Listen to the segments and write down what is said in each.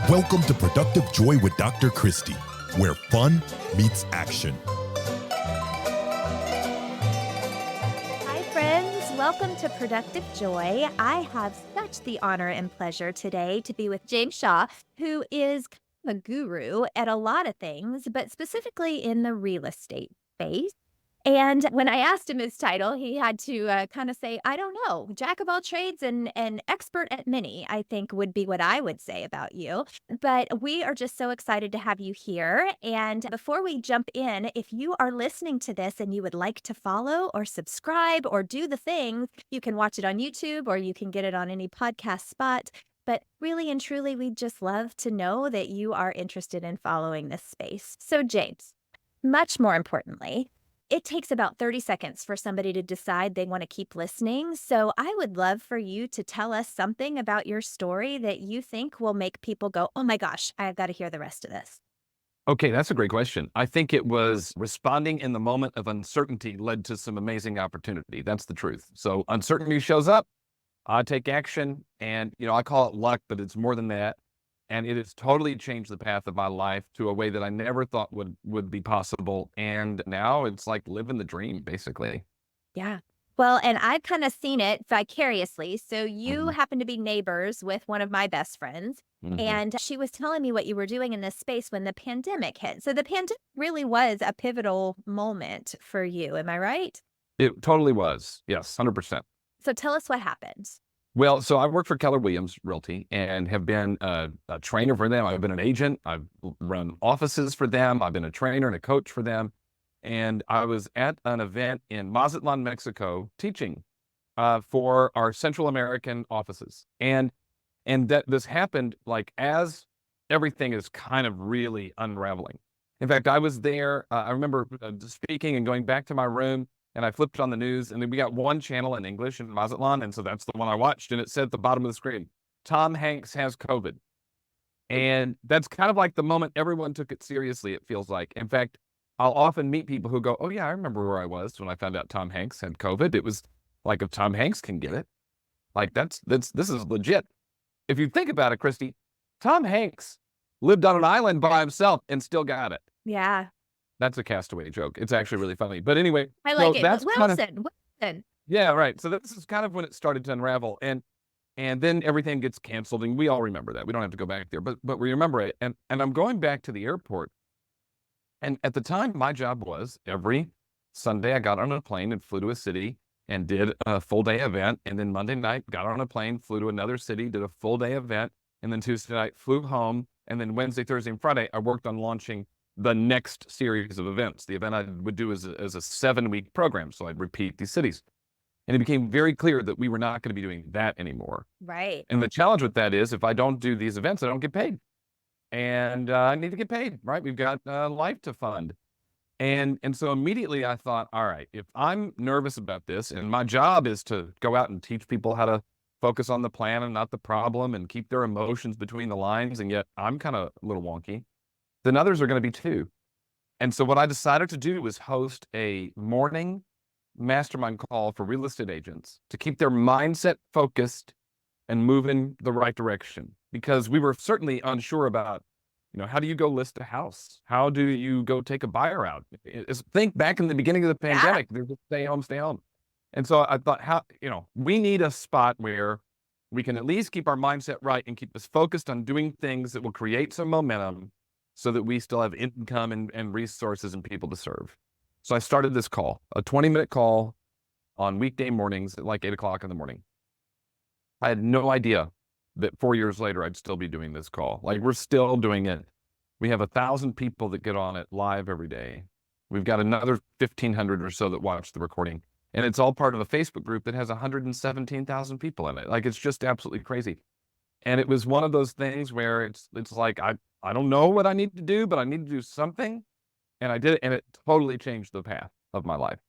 Welcome to Productive Joy with Dr. Christie, where fun meets action. Hi, friends. Welcome to Productive Joy. I have such the honor and pleasure today to be with James Shaw, who is kind of a guru at a lot of things, but specifically in the real estate space. And when I asked him his title, he had to kind of say, I don't know, jack of all trades and expert at many, I think would be what I would say about you. But we are just so excited to have you here. And before we jump in, if you are listening to this and you would like to follow or subscribe or do the things, you can watch it on YouTube or you can get it on any podcast spot. But really and truly, we'd just love to know that you are interested in following this space. So, James, much more importantly, it takes about 30 seconds for somebody to decide they want to keep listening. So I would love for you to tell us something about your story that you think will make people go, oh my gosh, I've got to hear the rest of this. Okay, that's a great question. I think it was responding in the moment of uncertainty led to some amazing opportunity. That's the truth. So uncertainty shows up, I take action, and I call it luck, but it's more than that. And it has totally changed the path of my life to a way that I never thought would be possible. And now it's like living the dream, basically. Yeah. Well, and I've kind of seen it vicariously. So you Mhm, happen to be neighbors with one of my best friends. mhm. And she was telling me what you were doing in this space when the pandemic hit. So the pandemic really was a pivotal moment for you. Am I right? It totally was. Yes, 100%. So tell us what happened. Well, so I work for Keller Williams Realty and have been a trainer for them. I've been an agent. I've run offices for them. I've been a trainer and a coach for them. And I was at an event in Mazatlan, Mexico, teaching for our Central American offices. And that this happened like as everything is kind of really unraveling. In fact, I was there. I remember speaking and going back to my room, and I flipped on the news, and then we got one channel in English in Mazatlan, and so that's the one I watched, and it said at the bottom of the screen, Tom Hanks has COVID. And that's kind of like the moment everyone took it seriously, it feels like. In fact, I'll often meet people who go, oh yeah, I remember where I was when I found out Tom Hanks had COVID. It was like, if Tom Hanks can get it, like this is legit. If you think about it, Christy, Tom Hanks lived on an island by himself and still got it. Yeah. That's a Castaway joke. It's actually really funny. But anyway, I so like it. that's kind of, Wilson. yeah, right. So this is kind of when it started to unravel. And then everything gets canceled, and we all remember that. We don't have to go back there, but we remember it. And I'm going back to the airport. And at the time, my job was every Sunday I got on a plane and flew to a city and did a full day event. And then Monday night, got on a plane, flew to another city, did a full day event. And then Tuesday night, flew home. And then Wednesday, Thursday, and Friday, I worked on launching the next series of events. The event I would do as a 7-week program. So I'd repeat these cities. And it became very clear that we were not going to be doing that anymore. Right. And the challenge with that is if I don't do these events, I don't get paid. And I need to get paid, right? We've got life to fund. And so immediately I thought, all right, if I'm nervous about this and my job is to go out and teach people how to focus on the plan and not the problem and keep their emotions between the lines, and yet I'm kind of a little wonky, then others are going to be too. And so what I decided to do was host a morning mastermind call for real estate agents to keep their mindset focused and move in the right direction. Because we were certainly unsure about, how do you go list a house? How do you go take a buyer out? Think back in the beginning of the pandemic, they're just stay home, stay home. And so I thought, we need a spot where we can at least keep our mindset right and keep us focused on doing things that will create some momentum so that we still have income and resources and people to serve. So I started this call, a 20-minute call on weekday mornings at like 8 o'clock in the morning. I had no idea that 4 years later, I'd still be doing this call. Like, we're still doing it. We have 1,000 people that get on it live every day. We've got another 1,500 or so that watch the recording. And it's all part of a Facebook group that has 117,000 people in it. Like, it's just absolutely crazy. And it was one of those things where it's like, I don't know what I need to do, but I need to do something. And I did it, and it totally changed the path of my life.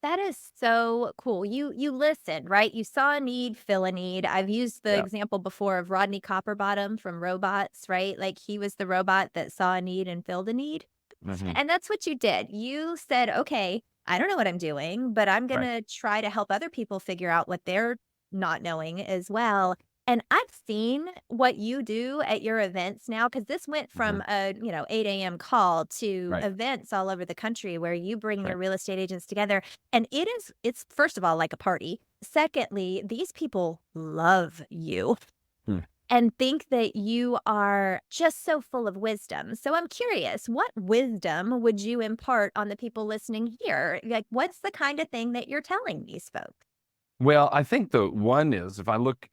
That is so cool. You listened, right? You saw a need, fill a need. I've used the Yeah. example before of Rodney Copperbottom from Robots, right? Like he was the robot that saw a need and filled a need. Mhm. And that's what you did. You said, okay, I don't know what I'm doing, but I'm going Right. to try to help other people figure out what they're not knowing as well. And I've seen what you do at your events now, because this went Mhm. from a, 8 a.m. call to Right, events all over the country where you bring your right. real estate agents together. And it's first of all like a party. Secondly, these people love you Hmm. and think that you are just so full of wisdom. So I'm curious, what wisdom would you impart on the people listening here? Like, what's the kind of thing that you're telling these folks? Well, I think the one is if I look,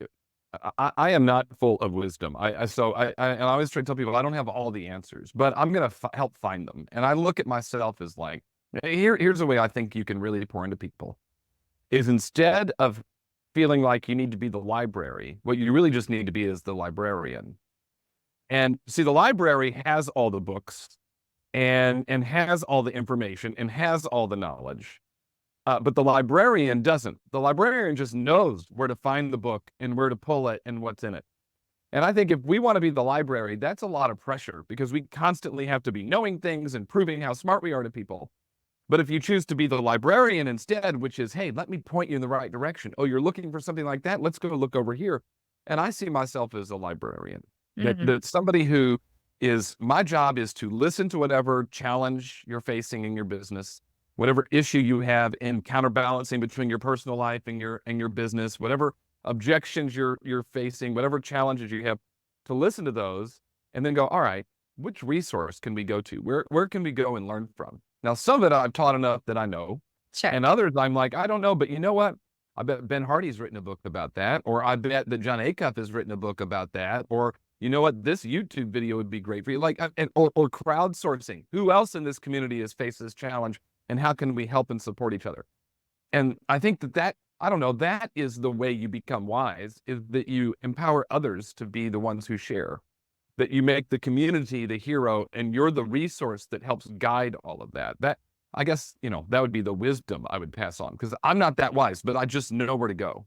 I am not full of wisdom. And I always try to tell people I don't have all the answers, but I'm gonna help find them. And I look at myself as like, here's the way I think you can really pour into people is instead of feeling like you need to be the library, what you really just need to be is the librarian. And see, the library has all the books and has all the information and has all the knowledge. But the librarian doesn't. The librarian just knows where to find the book and where to pull it and what's in it. And I think if we want to be the library, that's a lot of pressure because we constantly have to be knowing things and proving how smart we are to people. But if you choose to be the librarian instead, which is, hey, let me point you in the right direction. Oh, you're looking for something like that? Let's go look over here. And I see myself as a librarian. That somebody who is my job is to listen to whatever challenge you're facing in your business, whatever issue you have in counterbalancing between your personal life and your business, whatever objections you're facing, whatever challenges you have, to listen to those and then go, all right, which resource can we go to? Where can we go and learn from? Now, some of it I've taught enough that I know, Sure. and others I'm like, I don't know, but you know what? I bet Ben Hardy's written a book about that, or I bet that John Acuff has written a book about that, or you know what? This YouTube video would be great for you. Like, or crowdsourcing. Who else in this community has faced this challenge, and how can we help and support each other? And I think that I don't know, that is the way you become wise, is that you empower others to be the ones who share, that you make the community the hero and you're the resource that helps guide all of that. That I guess, that would be the wisdom I would pass on because I'm not that wise, but I just know where to go.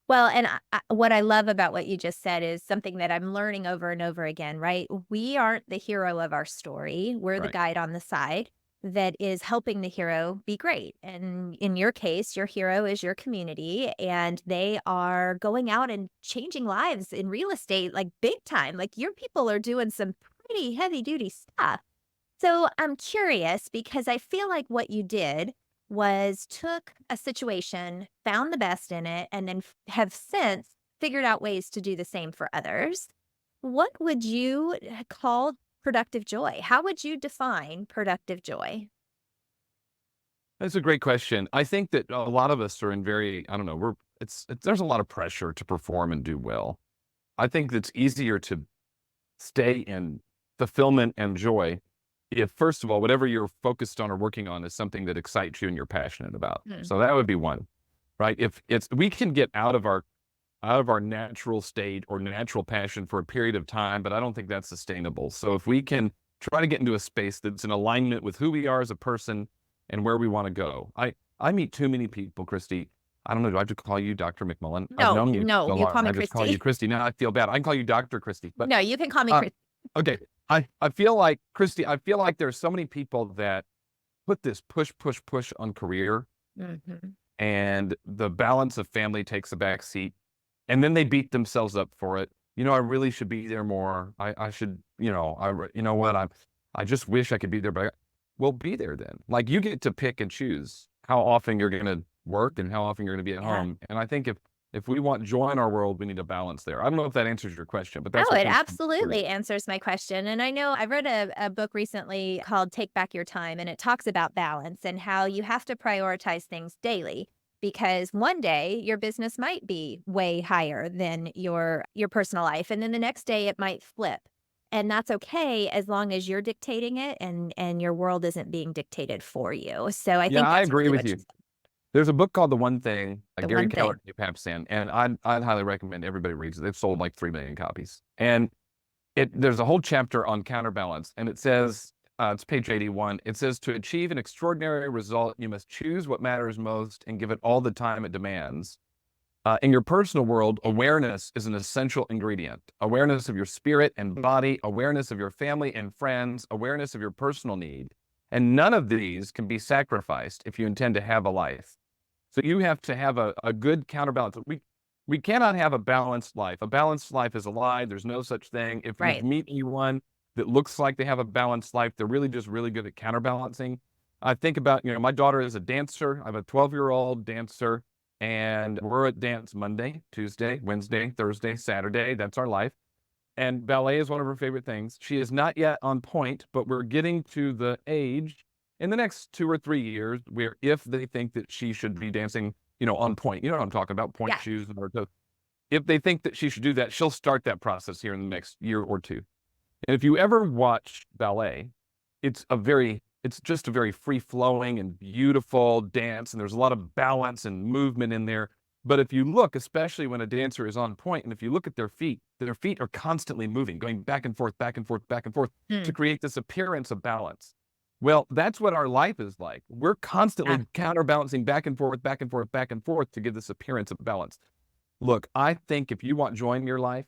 Well, and what I love about what you just said is something that I'm learning over and over again, right? We aren't the hero of our story. We're the Right. guide on the side that is helping the hero be great. And in your case, your hero is your community, and they are going out and changing lives in real estate like big time. Like your people are doing some pretty heavy duty stuff. So I'm curious because I feel like what you did was took a situation, found the best in it, and then have since figured out ways to do the same for others. What would you call productive joy? How would you define productive joy? That's a great question. I think that a lot of us are in very, I don't know, there's a lot of pressure to perform and do well. I think it's easier to stay in fulfillment and joy if, first of all, whatever you're focused on or working on is something that excites you and you're passionate about. Hmm. So that would be one, right? If it's we can get out of our natural state or natural passion for a period of time, but I don't think that's sustainable. So if we can try to get into a space that's in alignment with who we are as a person and where we want to go. I meet too many people, Christy. I don't know. Do I have to call you Dr. McMullen? I've No, known you no, so you long. call me I just call you Christy. Christy. Now I feel bad. I can call you Dr. Christy, but No, you can call me uh, Christy. okay. I feel like Christy. I feel like there's so many people that put this push, push, push on career, Hmm. and the balance of family takes a back seat. And then they beat themselves up for it. I really should be there more. I should, you know what? I just wish I could be there, but well, be there then. Like you get to pick and choose how often you're going to work and how often you're going to be at Yeah. home. And I think if we want joy in our world, we need a balance there. I don't know if that answers your question, but that's Oh, what it comes to me. absolutely answers my question. And I know I read a book recently called Take Back Your Time, and it talks about balance and how you have to prioritize things daily because one day your business might be way higher than your personal life. And then the next day it might flip. And that's okay as long as you're dictating it and your world isn't being dictated for you. So I Yeah, think I that's agree really with what you you. said. There's a book called The One Thing, The Gary one Keller thing. and Dave Papsan, and I'd highly recommend everybody reads it. They've sold like 3 million copies. And there's a whole chapter on counterbalance, and it says, it's page 81. It says, to achieve an extraordinary result, you must choose what matters most and give it all the time it demands. In your personal world, awareness is an essential ingredient. Awareness of your spirit and body, awareness of your family and friends, awareness of your personal need. And none of these can be sacrificed if you intend to have a life. So you have to have a good counterbalance. We cannot have a balanced life. A balanced life is a lie. There's no such thing. If you Right. meet anyone that looks like they have a balanced life, they're really just really good at counterbalancing. I think about, my daughter is a dancer. I have a 12-year-old dancer, and we're at dance Monday, Tuesday, Wednesday, Thursday, Saturday. That's our life. And ballet is one of her favorite things. She is not yet on point, but we're getting to the age in the next 2 or 3 years where if they think that she should be dancing, on point, you know what I'm talking about, point Yeah. shoes and her toes. If they think that she should do that, she'll start that process here in the next year or two. And if you ever watch ballet, it's just a very free flowing and beautiful dance. And there's a lot of balance and movement in there. But if you look, especially when a dancer is on point, and if you look at their feet are constantly moving, going back and forth, back and forth, back and forth to create this appearance of balance. Well, that's what our life is like. We're constantly Yeah. counterbalancing back and forth, back and forth, back and forth to give this appearance of balance. Look, I think if you want joy in your life,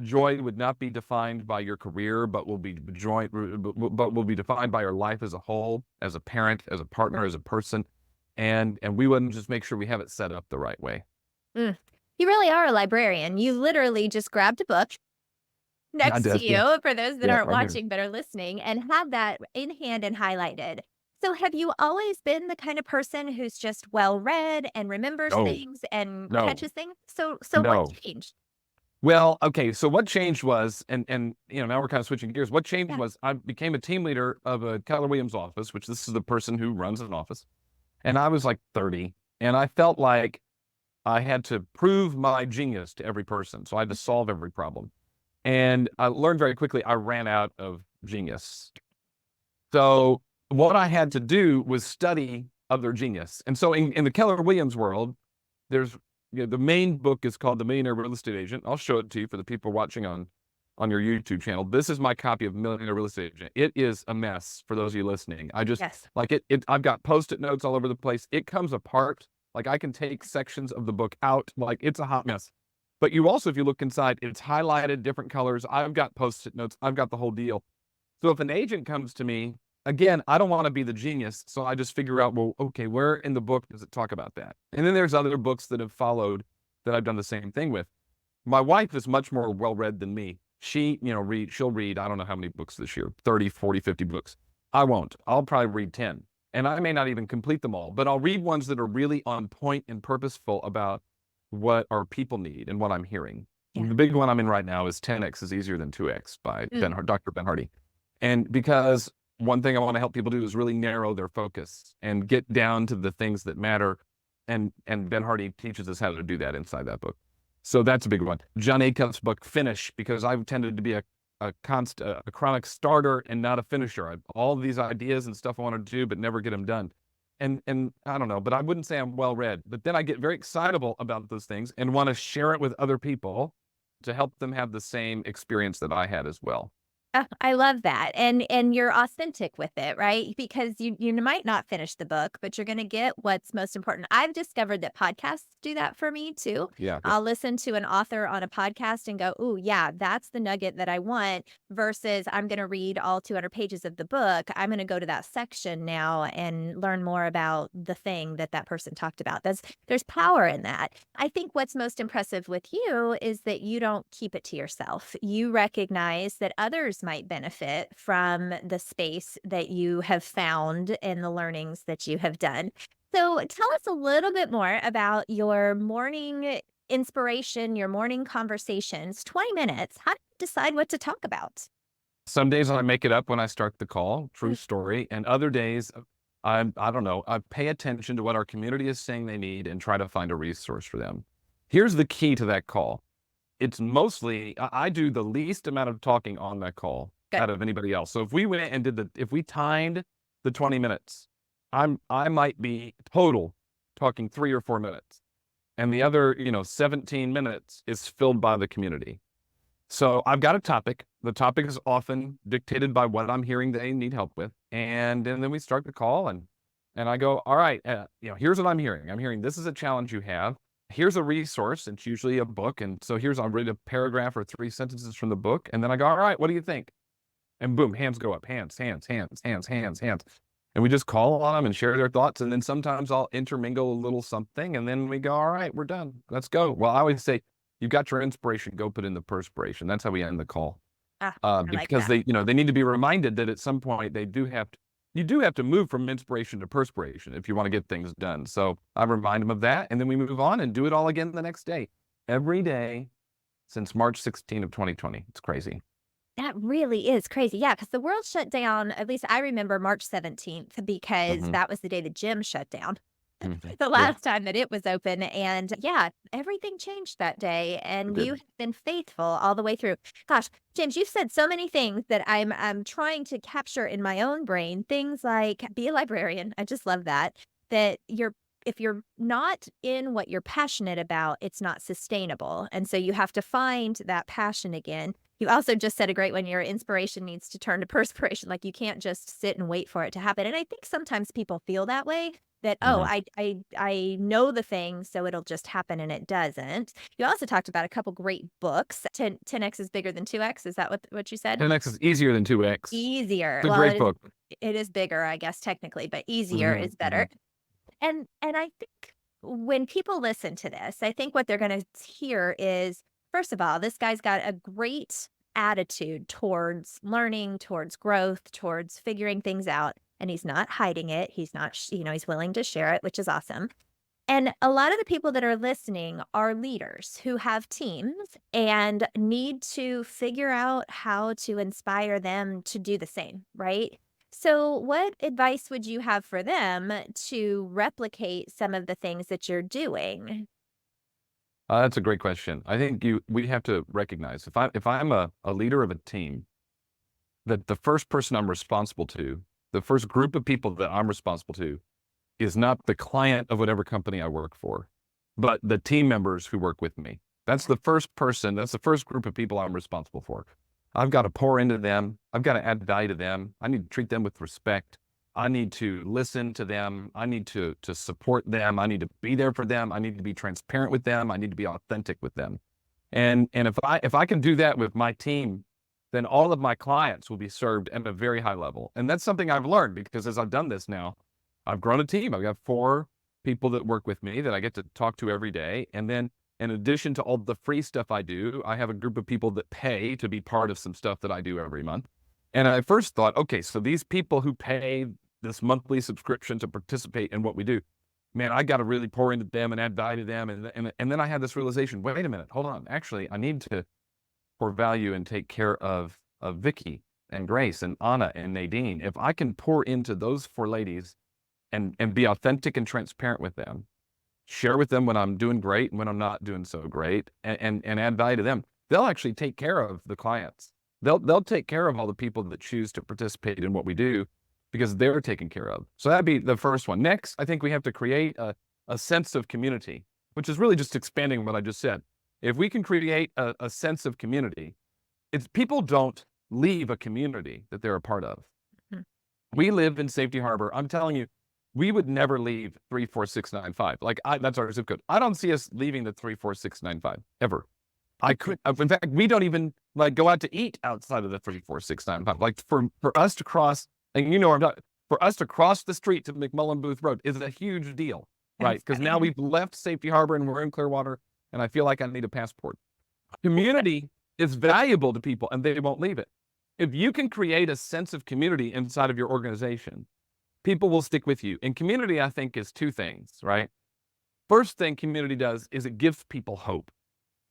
joy would not be defined by your career, but will be defined by your life as a whole, as a parent, as a partner, as a person. And we wouldn't just make sure we have it set up the right way. Mm. You really are a librarian. You literally just grabbed a book I next to did, yeah. you, for those that Yeah, aren't right here. watching but are listening, and have that in hand and highlighted. So have you always been the kind of person who's just well-read and remembers No, things and no, catches things? So what no. changed? Well, okay, so what changed was, and now we're kind of switching gears. What changed Yeah. was I became a team leader of a Keller Williams office, which this is the person who runs an office. And I was like 30, and I felt like I had to prove my genius to every person. So I had to solve every problem. And I learned very quickly I ran out of genius. So what I had to do was study other genius. And so in the Keller Williams world, there's the main book is called The Millionaire Real Estate Agent. I'll show it to you for the people watching on your YouTube channel. This is my copy of Millionaire Real Estate Agent. It is a mess for those of you listening. I just Yes. like it. I've got Post-it notes all over the place. It comes apart. Like I can take sections of the book out. Like it's a hot mess. But you also, if you look inside, it's highlighted different colors. I've got Post-it notes. I've got the whole deal. So if an agent comes to me, again, I don't want to be the genius. So I just figure out, well, okay, where in the book does it talk about that? And then there's other books that have followed that I've done the same thing with. My wife is much more well-read than me. She, she'll read, I don't know how many books this year, 30, 40, 50 books. I won't. I'll probably read 10. And I may not even complete them all, but I'll read ones that are really on point and purposeful about what our people need and what I'm hearing. Yeah. The big one I'm in right now is 10X is Easier Than 2X by Dr. Ben Hardy. And because one thing I want to help people do is really narrow their focus and get down to the things that matter. And Ben Hardy teaches us how to do that inside that book. So that's a big one. John Acuff's book, Finish, because I've tended to be a chronic starter and not a finisher. All of these ideas and stuff I want to do, but never get them done. And I don't know, but I wouldn't say I'm well-read. But then I get very excitable about those things and want to share it with other people to help them have the same experience that I had as well. I love that, and you're authentic with it, right? Because you might not finish the book, but you're gonna get what's most important. I've discovered that podcasts do that for me too. Yeah. I'll listen to an author on a podcast and go, "Ooh, yeah, that's the nugget that I want," versus I'm gonna read all 200 pages of the book. I'm gonna go to that section now and learn more about the thing that person talked about. There's power in that. I think what's most impressive with you is that you don't keep it to yourself. You recognize that others might benefit from the space that you have found and the learnings that you have done. So tell us a little bit more about your morning inspiration, your morning conversations, 20 minutes. How do you decide what to talk about? Some days I make it up when I start the call, true story. And other days, I don't know, I pay attention to what our community is saying they need and try to find a resource for them. Here's the key to that call. It's mostly, I do the least amount of talking on that call Good. out of anybody else. So if we went and if we timed the 20 minutes, I might be total talking 3 or 4 minutes. And the other, 17 minutes is filled by the community. So I've got a topic. The topic is often dictated by what I'm hearing they need help with. And then we start the call and I go, all right, here's what I'm hearing. I'm hearing this is a challenge you have. Here's a resource. It's usually a book. And so I'll read a paragraph or 3 sentences from the book. And then I go, all right, what do you think? And boom, hands go up, hands. and we just call on them and share their thoughts. And then sometimes I'll intermingle a little something, and then we go, all right, we're done. Let's go. Well, I always say, you got your inspiration, go put in the perspiration. That's how we end the call. I like Because that. they need to be reminded that at some point you do have to move from inspiration to perspiration if you want to get things done. So I remind them of that, and then we move on and do it all again the next day. Every day since March 16 of 2020. It's crazy. That really is crazy. Yeah, because the world shut down, at least I remember March 17th, because Mhm, that was the day the gym shut down. mhm. The Yeah, last time that it was open, and yeah, everything changed that day, it and you did. have been faithful all the way through. Gosh, James, you've said so many things that I'm trying to capture in my own brain. Things like be a librarian. I just love that. That you're if you're not in what you're passionate about, it's not sustainable. And so you have to find that passion again. You also just said a great one. Your inspiration needs to turn to perspiration. Like you can't just sit and wait for it to happen. And I think sometimes people feel that way that, "Oh, Mhm. I know the thing, so it'll just happen," and it doesn't. You also talked about a couple great books. 10X is bigger than 2X. Is that what you said? 10X is easier than 2X. Easier. It's a Well, great book. it is bigger, I guess, technically, but easier Mhm, is better. mhm. And I think when people listen to this, I think what they're gonna hear is, first of all, this guy's got a great attitude towards learning, towards growth, towards figuring things out, and he's not hiding it. He's not, he's willing to share it, which is awesome. And a lot of the people that are listening are leaders who have teams and need to figure out how to inspire them to do the same, right? So, what advice would you have for them to replicate some of the things that you're doing? That's a great question. I think we have to recognize if I'm a leader of a team, that the first person I'm responsible to, the first group of people that I'm responsible to, is not the client of whatever company I work for, but the team members who work with me. That's the first person, that's the first group of people I'm responsible for. I've got to pour into them. I've got to add value to them. I need to treat them with respect. I need to listen to them. I need to support them. I need to be there for them. I need to be transparent with them. I need to be authentic with them. And if I can do that with my team, then all of my clients will be served at a very high level. And that's something I've learned because as I've done this now, I've grown a team. I've got 4 people that work with me that I get to talk to every day. And then in addition to all the free stuff I do, I have a group of people that pay to be part of some stuff that I do every month. And I first thought, okay, so these people who pay this monthly subscription to participate in what we do, man, I got to really pour into them and add value to them. And then I had this realization, wait a minute, hold on. Actually, I need to pour value and take care of Vicky and Grace and Anna and Nadine. If I can pour into those 4 ladies and be authentic and transparent with them, share with them when I'm doing great and when I'm not doing so great, and add value to them, they'll actually take care of the clients. They'll take care of all the people that choose to participate in what we do because they're taken care of. So that'd be the first one. Next, I think we have to create a sense of community, which is really just expanding what I just said. If we can create a sense of community, it's people don't leave a community that they're a part of. Mhm. We live in Safety Harbor. I'm telling you, we would never leave 34695. Like that's our zip code. I don't see us leaving the 34695 ever. I could, in fact, we don't even like go out to eat outside of the 34695. Like for us to cross, and you know, for us to cross the street to McMullen Booth Road is a huge deal, right? That's Because now right. we've left Safety Harbor and we're in Clearwater, and I feel like I need a passport. Community is valuable to people, and they won't leave it. If you can create a sense of community inside of your organization, people will stick with you. And community, I think, is 2 things, right? First thing community does is it gives people hope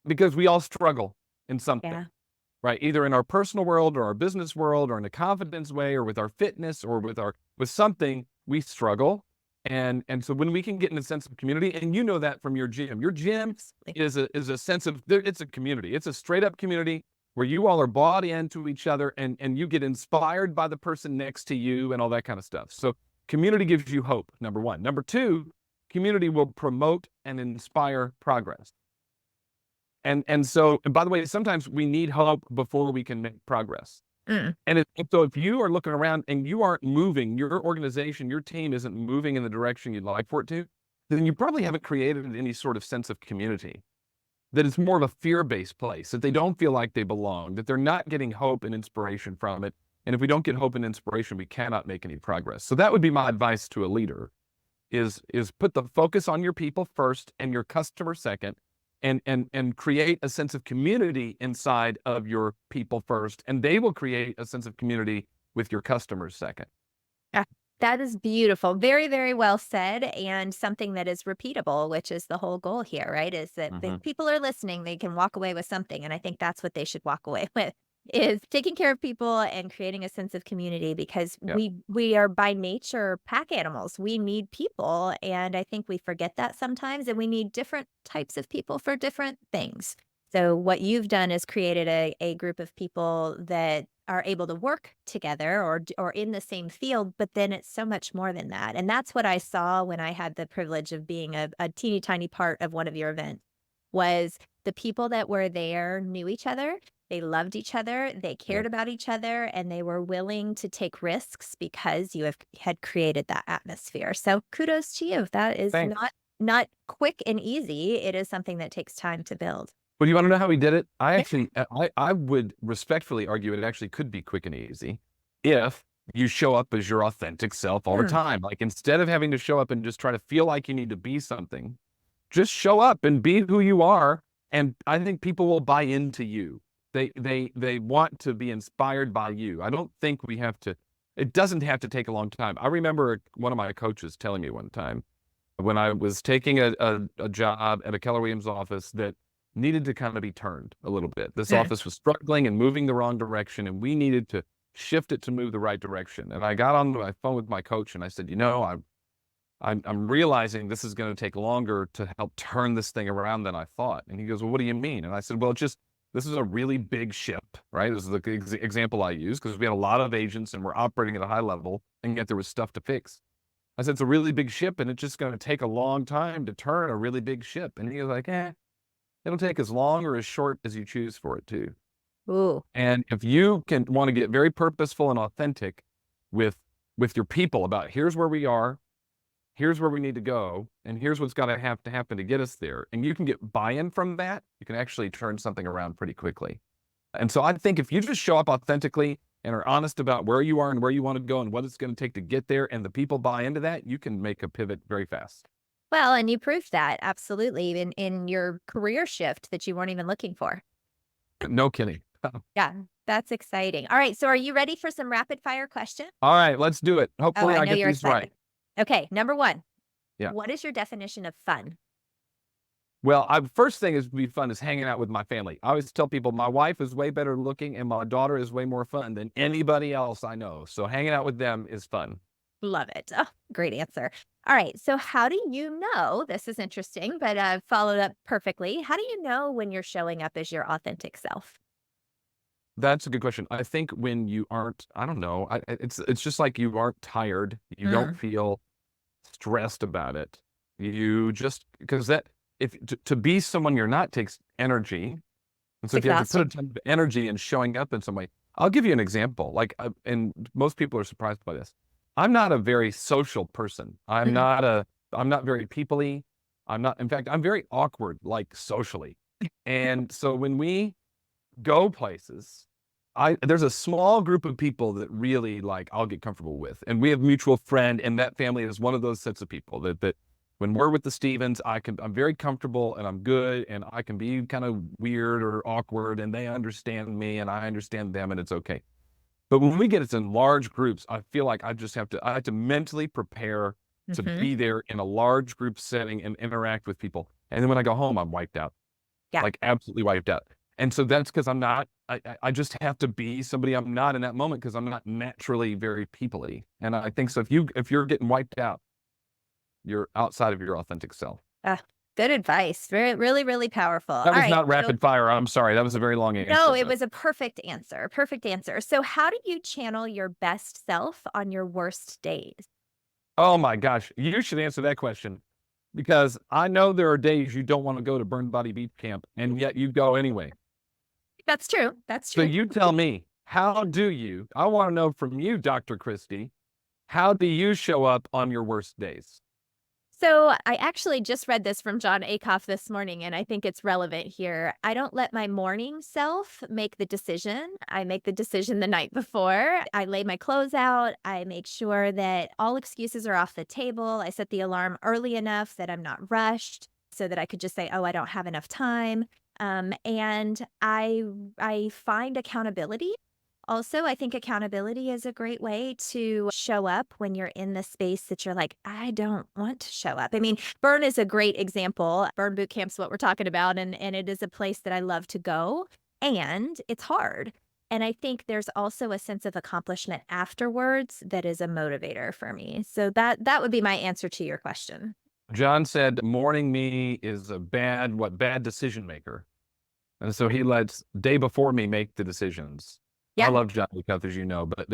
because we all struggle in something, Yeah. right? Either in our personal world or our business world or in a confidence way or with our fitness or with something, we struggle. And so when we can get in a sense of community, and you know that from your gym Absolutely. is a sense of it's a community. It's a straight up community where you all are bought into each other and you get inspired by the person next to you and all that kind of stuff. So community gives you hope, number 1. Number 2, community will promote and inspire progress. And by the way, sometimes we need hope before we can make progress. Mm. So if you are looking around and you aren't moving, your organization, your team isn't moving in the direction you'd like for it to, then you probably haven't created any sort of sense of community. That it's more of a fear-based place, that they don't feel like they belong, that they're not getting hope and inspiration from it. And if we don't get hope and inspiration, we cannot make any progress. So that would be my advice to a leader is put the focus on your people first and your customer second, and create a sense of community inside of your people first, and they will create a sense of community with your customers second. Ah, that is beautiful. Very, very well said, and something that is repeatable, which is the whole goal here, right? Is that Mhm. if people are listening, they can walk away with something. And I think that's what they should walk away with is taking care of people and creating a sense of community because Yeah. we are by nature pack animals. We need people. And I think we forget that sometimes. And we need different types of people for different things. So what you've done is created a group of people that are able to work together or in the same field, but then it's so much more than that. And that's what I saw when I had the privilege of being a teeny tiny part of one of your events was the people that were there knew each other. They loved each other, they Yeah. cared about each other, and they were willing to take risks because had created that atmosphere. So kudos to you. That is Thanks. not quick and easy. It is something that takes time to build. But you want to know how we did it? Yeah. I would respectfully argue it actually could be quick and easy if you show up as your authentic self all the Hmm. time. Like instead of having to show up and just try to feel like you need to be something, just show up and be who you are. And I think people will buy into you. They want to be inspired by you. I don't think we have to, it doesn't have to take a long time. I remember one of my coaches telling me one time when I was taking a job at a Keller Williams office that needed to kind of be turned a little bit. This Yeah. office was struggling and moving the wrong direction, and we needed to shift it to move the right direction. And I got on my phone with my coach and I said, I'm realizing this is going to take longer to help turn this thing around than I thought. And he goes, well, what do you mean? And I said, well, this is a really big ship, right? This is the example I use because we had a lot of agents and we're operating at a high level, and yet there was stuff to fix. I said, it's a really big ship and it's just going to take a long time to turn a really big ship. And he was like, it'll take as long or as short as you choose for it to. Ooh. And if you can want to get very purposeful and authentic with your people about here's where we are, here's where we need to go, and here's what's got to have to happen to get us there. And you can get buy-in from that, you can actually turn something around pretty quickly. And so I think if you just show up authentically and are honest about where you are and where you want to go and what it's going to take to get there, and the people buy into that, you can make a pivot very fast. Well, and you proved that absolutely in your career shift that you weren't even looking for. No kidding. Yeah, that's exciting. All right, so are you ready for some rapid fire questions? All right, let's do it. Oh, Hopefully I I know get you're these excited. right. Okay, number 1. Yeah. What is your definition of fun? Well, first thing is be fun is hanging out with my family. I always tell people my wife is way better looking and my daughter is way more fun than anybody else I know. So hanging out with them is fun. Love it. Oh, great answer. All right, so how do you know, this is interesting, but followed up perfectly. How do you know when you're showing up as your authentic self? That's a good question. I think when you aren't, I don't know, it's just like you aren't tired. You don't Mm, feel stressed about it. You just, because that, if to be someone you're not takes energy. And so it's if you have to put a exhausting. ton of energy in showing up in some way, I'll give you an example. Like, and most people are surprised by this. I'm not a very social person. Mhm. I'm not very people-y. In fact, I'm very awkward, like socially. And so when we go places, there's a small group of people that really like I'll get comfortable with. And we have mutual friend, and that family is one of those sets of people that when we're with the Stevens, I'm very comfortable and I'm good and I can be kind of weird or awkward and they understand me and I understand them and it's okay. But when we get it's in large groups, I feel like I have to mentally prepare to Mhm. be there in a large group setting and interact with people. And then when I go home, I'm wiped out, Yeah. like absolutely wiped out. And so that's because I'm not, I just have to be somebody I'm not in that moment because I'm not naturally very people-y. And I think so if you're getting wiped out, you're outside of your authentic self. Ah, good advice. Very, really, really powerful. All That was right. not So, rapid fire. I'm sorry. That was a very long no, answer, it but was a perfect answer. Perfect answer. So, how do you channel your best self on your worst days? oh my gosh, you should answer that question because I know there are days you don't want to go to Burn Body Beach Camp and yet you go anyway. That's true. That's So true. you tell me, I want to know from you, Dr. Christie, how do you show up on your worst days? So I actually just read this from John Acuff this morning, and I think it's relevant here. I don't let my morning self make the decision. I make the decision the night before. I lay my clothes out. I make sure that all excuses are off the table. I set the alarm early enough that I'm not rushed so that I could just say, oh, I don't have enough time. And I find accountability. Also, I think accountability is a great way to show up when you're in the space that you're like, I don't want to show up. I mean, Burn is a great example. Burn Boot Camp's what we're talking about, and it is a place that I love to go, and it's hard. And I think there's also a sense of accomplishment afterwards that is a motivator for me. So that would be my answer to your question. John said, morning me is a bad decision maker. And so he lets day before me make the decisions. I Yeah. love John Acuff, as you know, but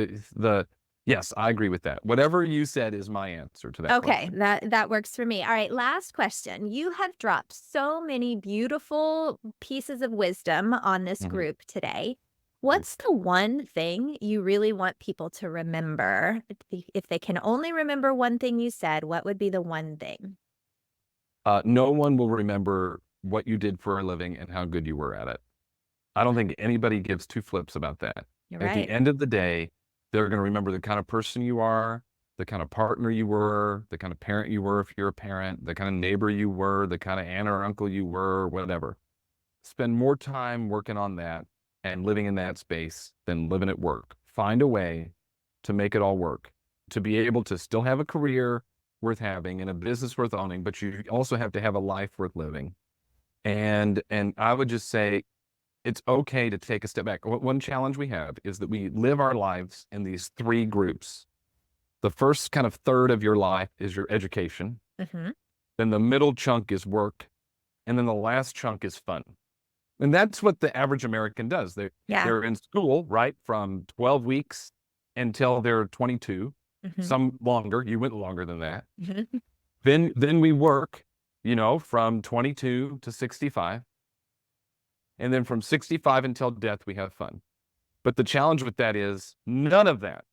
yes, I agree with that. Whatever you said is my answer to that Okay, question. that works for me. All right, last question. You have dropped so many beautiful pieces of wisdom on this Mhm. group today. Mhm. What's the one thing you really want people to remember? If they can only remember one thing you said, what would be the one thing? No one will remember what you did for a living and how good you were at it. I don't think anybody gives two flips about that. You're At the right. end of the day, they're going to remember the kind of person you are, the kind of partner you were, the kind of parent you were if you're a parent, the kind of neighbor you were, the kind of aunt or uncle you were, whatever. Spend more time working on that and living in that space than living at work. Find a way to make it all work, to be able to still have a career worth having and a business worth owning, but you also have to have a life worth living. And I would just say it's okay to take a step back. One challenge we have is that we live our lives in these three groups. The first kind of third of your life is your education. Hmm. Then the middle chunk is work. And then the last chunk is fun. And that's what the average American does. Yeah. They're in school, right, from 12 weeks until they're 22, Hmm. some longer. You went longer than that. Hmm. Then we work, from 22 to 65. And then from 65 until death, we have fun. But the challenge with that is none of that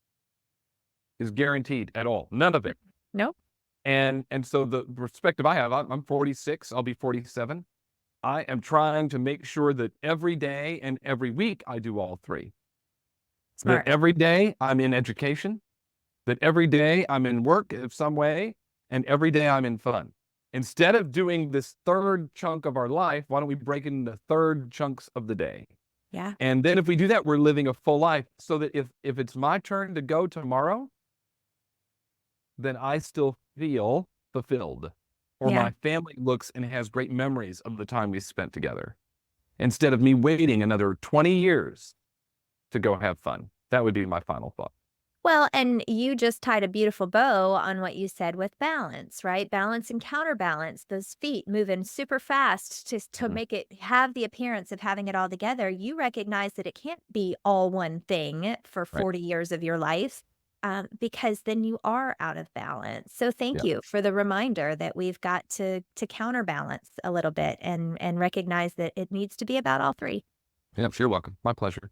is guaranteed at all. None of it. Nope. And so the perspective I have, I'm 46, I'll be 47. I am trying to make sure that every day and every week I do all three. That Smart. every day I'm in education, that every day I'm in work in some way, and every day I'm in fun. Instead of doing this third chunk of our life, why don't we break it into third chunks of the day? Yeah. And then if we do that, we're living a full life so that if it's my turn to go tomorrow, then I still feel fulfilled. Or Yeah. my family looks and has great memories of the time we spent together. Instead of me waiting another 20 years to go have fun. That would be my final thought. Well, and you just tied a beautiful bow on what you said with balance, right? Balance and counterbalance, those feet moving super fast to Mhm. make it have the appearance of having it all together. You recognize that it can't be all one thing for Right. 40 years of your life, because then you are out of balance. So thank Yeah. you for the reminder that we've got to counterbalance a little bit and recognize that it needs to be about all three. Yep. You're welcome. My pleasure.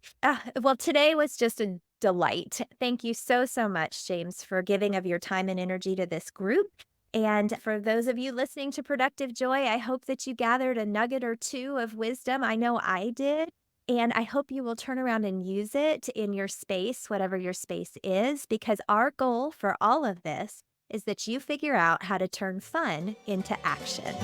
Well, today was just a delight. Thank you so much, James, for giving of your time and energy to this group. And for those of you listening to Productive Joy, I hope that you gathered a nugget or two of wisdom. I know I did. And I hope you will turn around and use it in your space, whatever your space is, because our goal for all of this is that you figure out how to turn fun into action.